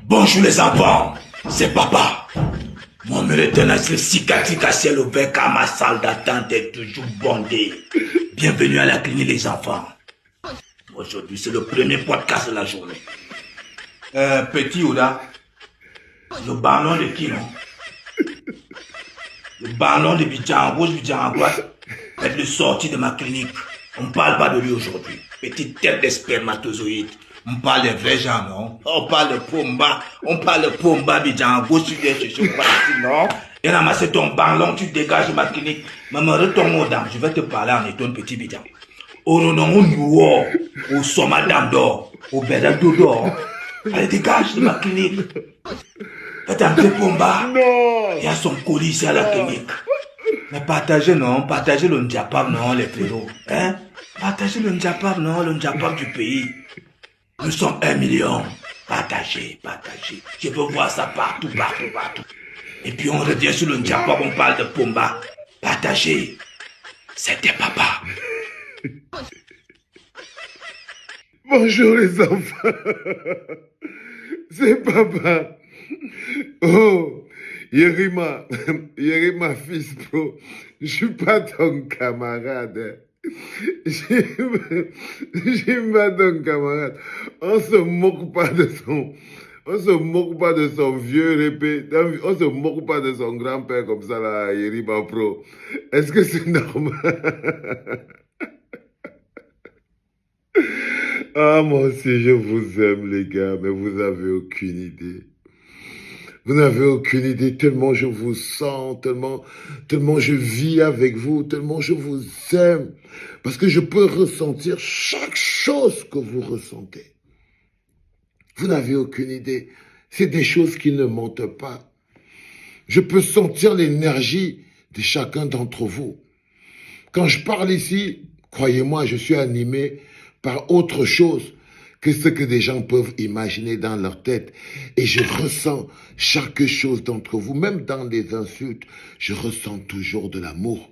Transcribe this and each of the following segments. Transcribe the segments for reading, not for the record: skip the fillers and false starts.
Bonjour les enfants, c'est papa. Mon militant cicatrice à ciel ouvert car ma salle d'attente est toujours bondée. Bienvenue à la clinique les enfants. Aujourd'hui c'est le premier podcast de la journée. Petit Oda, le ballon de qui non? Le ballon de Bidjan en rouge, Bidjan en droite est le sorti de ma clinique. On ne parle pas de lui aujourd'hui. Petite tête de spermatozoïde. On parle de vrais gens, non? On parle de Pomba. On parle de Pomba, Bidjan en gauche, tu viens chercher quoi ici, non? Et ramasser ton ballon, tu dégages de ma clinique. Maman, retourne aux dames. Je vais te parler en étant petit Bidjan. Au nom, au nouveau, au somadam d'or, au belado d'or. Allez, dégage de ma clinique. Faites un peu Pomba. Non. Il y a son colis ici à la clinique. Mais partagez, non? Partagez le Ndjapab, non, les frérots. Hein? Partagez le Ndjapab, non, le Ndjapab du pays. Nous sommes 1 million. Partagez, partagez. Je veux voir ça partout, partout, partout. Et puis on revient sur le Ndjapab, on parle de Pomba. Partagez. C'était papa. Bonjour les enfants. C'est papa. Oh, Yerima, Yerima fils pro, je suis pas ton camarade. Je suis pas ton camarade. On se moque pas de son vieux répé. On se moque pas de son grand-père comme ça là, Yerima pro. Est-ce que c'est normal? Ah, moi aussi, je vous aime, les gars, mais vous n'avez aucune idée. Vous n'avez aucune idée, tellement je vous sens, tellement je vis avec vous, tellement je vous aime. Parce que je peux ressentir chaque chose que vous ressentez. Vous n'avez aucune idée. C'est des choses qui ne mentent pas. Je peux sentir l'énergie de chacun d'entre vous. Quand je parle ici, croyez-moi, je suis animé par autre chose que ce que des gens peuvent imaginer dans leur tête. Et je ressens chaque chose d'entre vous, même dans les insultes, je ressens toujours de l'amour.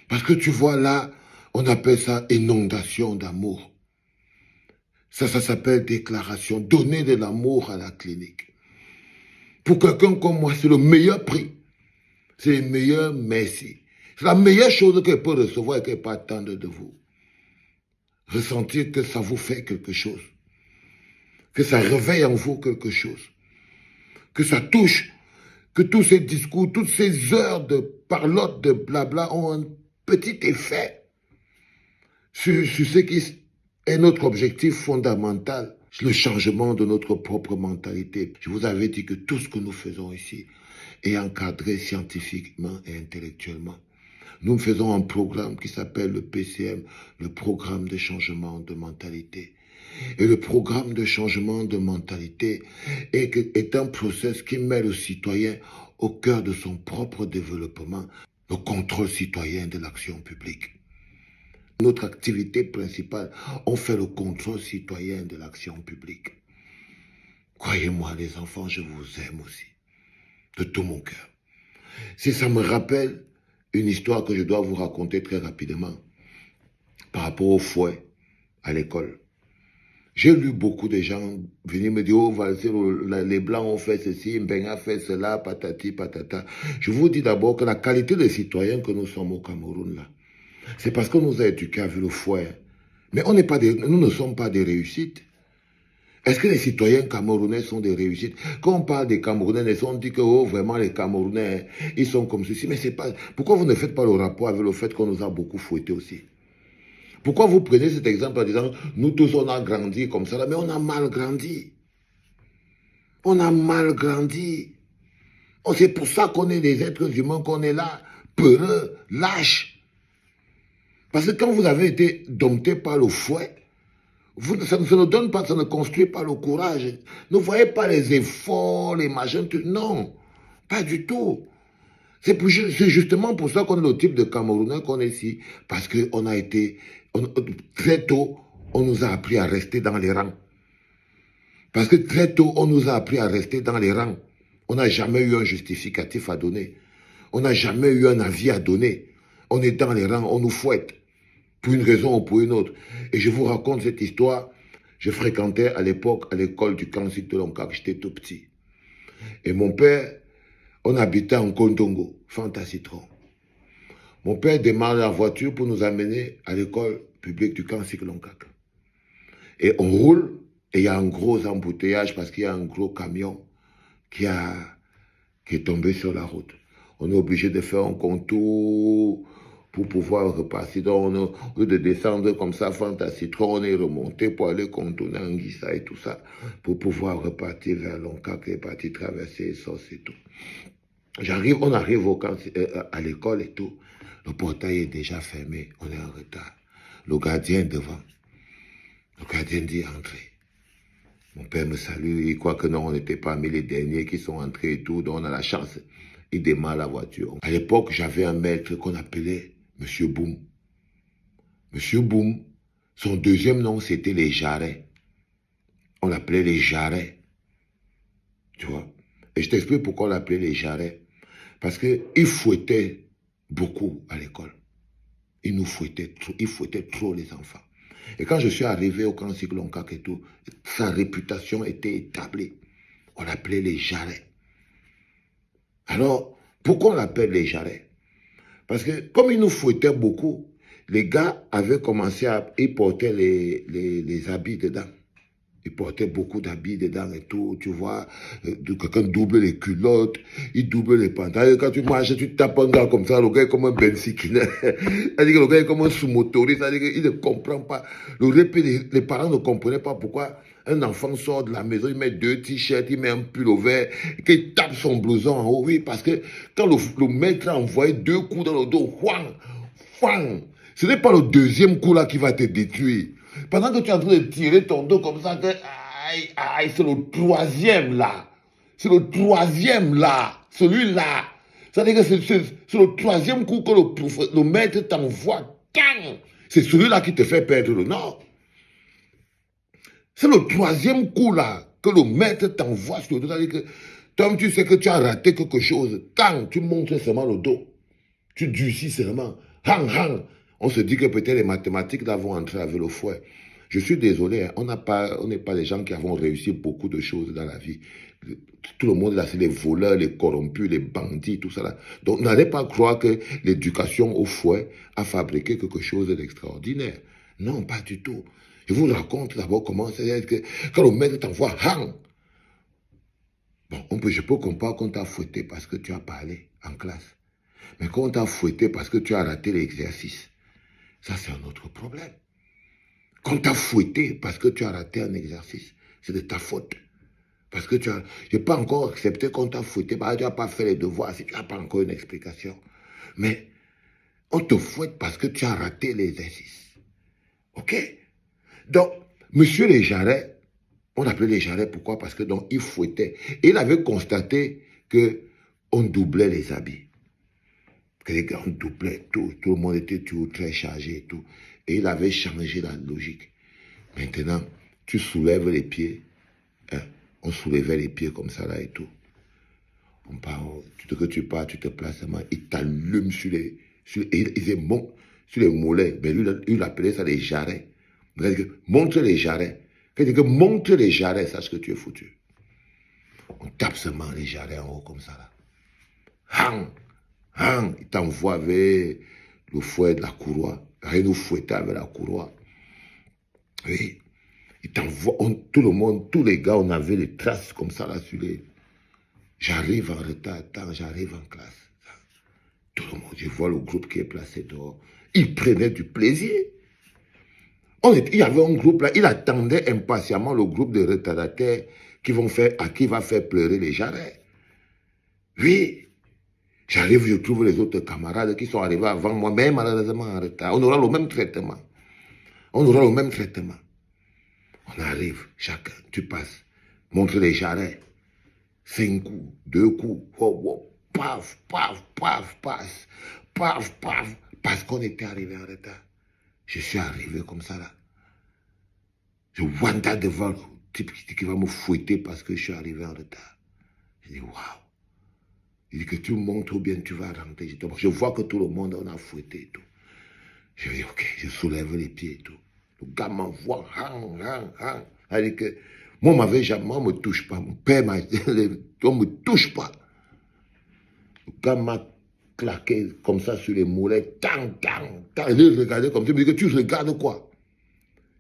Parce que tu vois là, on appelle ça inondation d'amour. Ça s'appelle déclaration, donner de l'amour à la clinique. Pour quelqu'un comme moi, c'est le meilleur prix. C'est le meilleur merci. C'est la meilleure chose qu'elle peut recevoir et qu'elle peut attendre de vous. Ressentir que ça vous fait quelque chose, que ça réveille en vous quelque chose, que ça touche, que tous ces discours, toutes ces heures de parlotte, de blabla ont un petit effet sur ce qui est notre objectif fondamental, le changement de notre propre mentalité. Je vous avais dit que tout ce que nous faisons ici est encadré scientifiquement et intellectuellement. Nous faisons un programme qui s'appelle le PCM, le programme de changement de mentalité. Et le programme de changement de mentalité est un processus qui met le citoyen au cœur de son propre développement, le contrôle citoyen de l'action publique. Notre activité principale, on fait le contrôle citoyen de l'action publique. Croyez-moi les enfants, je vous aime aussi, de tout mon cœur. Si ça me rappelle une histoire que je dois vous raconter très rapidement par rapport au fouet à l'école. J'ai lu beaucoup de gens venir me dire, oh, les Blancs ont fait ceci, Mbenga a fait cela, patati, patata. Je vous dis d'abord que la qualité des citoyens que nous sommes au Cameroun, là, c'est parce qu'on nous a éduqués avec le fouet. Mais nous ne sommes pas des réussites. Est-ce que les citoyens camerounais sont des réussites? Quand on parle des Camerounais, on dit que oh, vraiment les Camerounais, ils sont comme ceci. Mais c'est pas. Pourquoi vous ne faites pas le rapport avec le fait qu'on nous a beaucoup fouettés aussi? Pourquoi vous prenez cet exemple en disant nous tous on a grandi comme ça, mais on a mal grandi. On a mal grandi. C'est pour ça qu'on est des êtres humains, qu'on est là, peureux, lâches. Parce que quand vous avez été dompté par le fouet, ça ne donne pas, ça ne construit pas le courage. Ne voyez pas les efforts, les machins, non, pas du tout. C'est justement pour ça qu'on est le type de Camerounais qu'on est ici. Parce qu'on a été, très tôt, on nous a appris à rester dans les rangs. Parce que très tôt, on nous a appris à rester dans les rangs. On n'a jamais eu un justificatif à donner. On n'a jamais eu un avis à donner. On est dans les rangs, on nous fouette. Pour une raison ou pour une autre. Et je vous raconte cette histoire. Je fréquentais à l'époque à l'école du Kansik de Lonka, j'étais tout petit. Et mon père, on habitait en Kondongo, Fanta Citron. Mon père démarre la voiture pour nous amener à l'école publique du Kansik Lonkak. Et on roule, et il y a un gros embouteillage parce qu'il y a un gros camion qui est tombé sur la route. On est obligé de faire un contour pour pouvoir repasser. Donc, au lieu de descendre comme ça, Fanta Citron, on est remonté pour aller contourner Anguissa et tout ça, pour pouvoir repartir vers Loncac et partir traverser Sos et tout. On arrive à l'école et tout. Le portail est déjà fermé, on est en retard. Le gardien est devant. Le gardien dit entrez. Mon père me salue, il croit que non, on n'était pas mis les derniers qui sont entrés et tout, donc on a la chance. Il démarre la voiture. À l'époque, j'avais un maître qu'on appelait Monsieur Boum. Monsieur Boum, son deuxième nom, c'était les Jarrets. On l'appelait les Jarrets. Tu vois? Et je t'explique pourquoi on l'appelait les Jarrets. Parce qu'il fouettait beaucoup à l'école. Il fouettait trop les enfants. Et quand je suis arrivé au camp Cycloncac et tout, sa réputation était établie. On l'appelait les Jarrets. Alors, pourquoi on l'appelle les Jarrets? Parce que comme il nous fouettait beaucoup, les gars avaient commencé à y porter les habits dedans. Ils portaient beaucoup d'habits dedans et tout, tu vois. Quelqu'un double les culottes, il double les pantalons. Quand tu marches, tu tapes un gars comme ça, le gars est comme un bensikine. C'est-à-dire que le gars est comme un sous-motoriste, c'est-à-dire qu'il ne comprend pas. Les parents ne comprenaient pas pourquoi un enfant sort de la maison, il met 2 t-shirts, il met un pull au vert, qu'il tape son blouson en haut. Oui, parce que quand le maître a envoyé 2 coups dans le dos, ce n'est pas le deuxième coup là qui va te détruire. Pendant que tu es en train de tirer ton dos comme ça, c'est le troisième là. C'est le troisième là. Celui-là. C'est-à-dire que c'est le troisième coup que le maître t'envoie. C'est celui-là qui te fait perdre le nord. C'est le troisième coup là que le maître t'envoie sur le dos. C'est-à-dire que toi, tu sais que tu as raté quelque chose. Quand tu montres seulement le dos, tu durcis seulement. On se dit que peut-être les mathématiques là vont entrer avec le fouet. Je suis désolé, hein, on n'est pas des gens qui avons réussi beaucoup de choses dans la vie. Tout le monde là, c'est les voleurs, les corrompus, les bandits, tout ça là. Donc n'allez pas croire que l'éducation au fouet a fabriqué quelque chose d'extraordinaire. Non, pas du tout. Je vous raconte d'abord comment c'est que quand le maître t'envoie, bon, je peux comprendre qu'on t'a fouetté parce que tu as parlé en classe. Mais quand on t'a fouetté parce que tu as raté l'exercice, ça c'est un autre problème. Quand on t'a fouetté parce que tu as raté un exercice, c'est de ta faute. Parce que je n'ai pas encore accepté qu'on t'a fouetté parce que tu n'as pas fait les devoirs, si tu n'as pas encore une explication. Mais on te fouette parce que tu as raté l'exercice. OK? Donc, monsieur les Jarrets, on appelait les Jarrets, pourquoi? Parce que donc, il fouettait. Et il avait constaté qu'on doublait les habits. Que les gars, on doublait tout le monde était toujours très chargé et tout. Et il avait changé la logique. Maintenant, tu soulèves les pieds. Hein, on soulevait les pieds comme ça là et tout. On part, que tu pars, tu te places, il t'allume sur les mollets. Mais lui, il appelait ça les jarrets. Montre les jarrets. Montre les jarrets, sache que tu es foutu. On tape seulement les jarrets en haut comme ça là. Il t'envoie avec le fouet de la courroie. Il nous fouettait avec la courroie. Oui. Il t'envoie, tout le monde, tous les gars, on avait les traces comme ça là sur les... J'arrive en retard, j'arrive en classe. Tout le monde, je vois le groupe qui est placé dehors. Ils prenaient du plaisir. Il y avait un groupe là, il attendait impatiemment le groupe de retardataires qui va faire pleurer les jarrets. Oui. J'arrive, je trouve les autres camarades qui sont arrivés avant moi, mais malheureusement en retard. On aura le même traitement. On arrive, chacun, tu passes. Montre les jarrets. 5 coups, 2 coups. Paf. Parce qu'on était arrivé en retard. Je suis arrivé comme ça là. Je wanda devant le type qui va me fouetter parce que je suis arrivé en retard. Je dis, waouh. Il dit que tu montres ou bien tu vas rentrer. Je vois que tout le monde on a fouetté et tout. Je dis, ok, je soulève les pieds et tout. Le gars m'envoie, C'est-à-dire que moi, on me touche pas. Mon père m'a dit, on me touche pas. Le gars m'a claqué comme ça sur les mollets. Tang, tang, tang. Il le regardait comme ça. Il me dit que tu regardes quoi?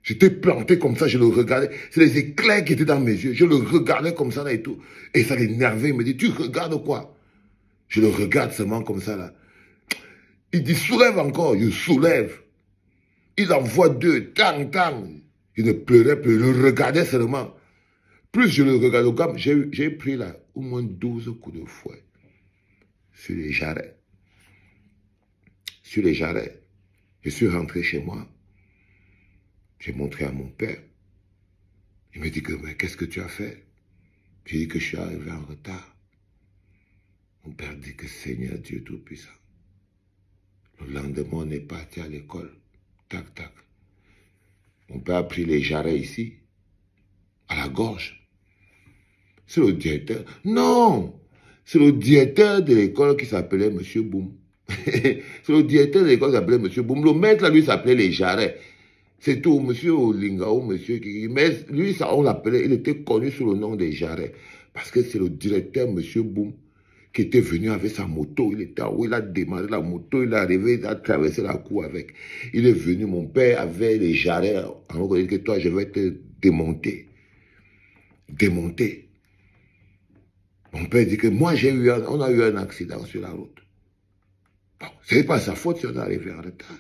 J'étais planté comme ça, je le regardais. C'est les éclairs qui étaient dans mes yeux. Je le regardais comme ça là et tout. Et ça l'énervait. Il me dit, tu regardes quoi? Je le regarde seulement comme ça là. Il dit, soulève encore. Je soulève. Il envoie deux. Tang, tang. Il ne pleurait plus. Je le regardais seulement. Plus je le regardais, j'ai pris là au moins 12 coups de fouet sur les jarrets. Sur les jarrets. Je suis rentré chez moi. J'ai montré à mon père. Il me dit que, mais qu'est-ce que tu as fait? J'ai dit que je suis arrivé en retard. Mon père dit que Seigneur Dieu Tout-Puissant. Le lendemain, on est parti à l'école. Tac, tac. Mon père a pris les jarrets ici, à la gorge. C'est le directeur. Non! C'est le directeur de l'école qui s'appelait M. Boum. C'est le directeur de l'école qui s'appelait M. Boum. Le maître, là, lui, s'appelait les jarrets. C'est tout, M. Olingao, monsieur qui... Mais lui, ça, on l'appelait, il était connu sous le nom des jarrets. Parce que c'est le directeur, M. Boum, qui était venu avec sa moto. Il était en haut, il a demandé la moto, il est arrivé, il a traversé la cour avec. Il est venu, mon père avait les jarrets. En haut, il dit que toi, je vais te démonter. Démonter. Mon père dit que moi, on a eu un accident sur la route. Bon, ce n'est pas sa faute si on est arrivé en retard.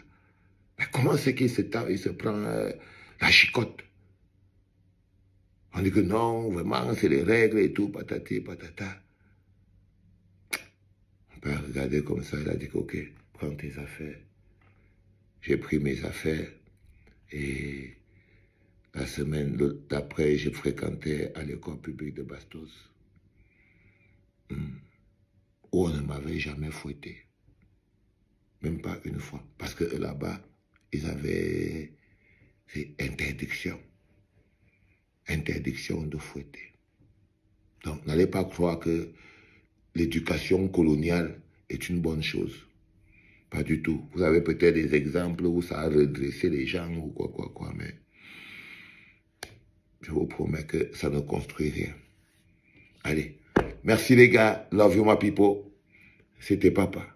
Mais comment c'est qu'il se prend la chicotte? On dit que non, vraiment, c'est les règles et tout, patati, patata. Mon père a regardé comme ça, il a dit que, ok, prends tes affaires. J'ai pris mes affaires et la semaine d'après, j'ai fréquenté à l'école publique de Bastos, où on ne m'avait jamais fouetté. Même pas une fois. Parce que là-bas, ils avaient interdiction. Interdiction de fouetter. Donc, n'allez pas croire que l'éducation coloniale est une bonne chose. Pas du tout. Vous avez peut-être des exemples où ça a redressé les gens ou quoi, mais je vous promets que ça ne construit rien. Allez. Merci les gars. Love you my people. C'était papa.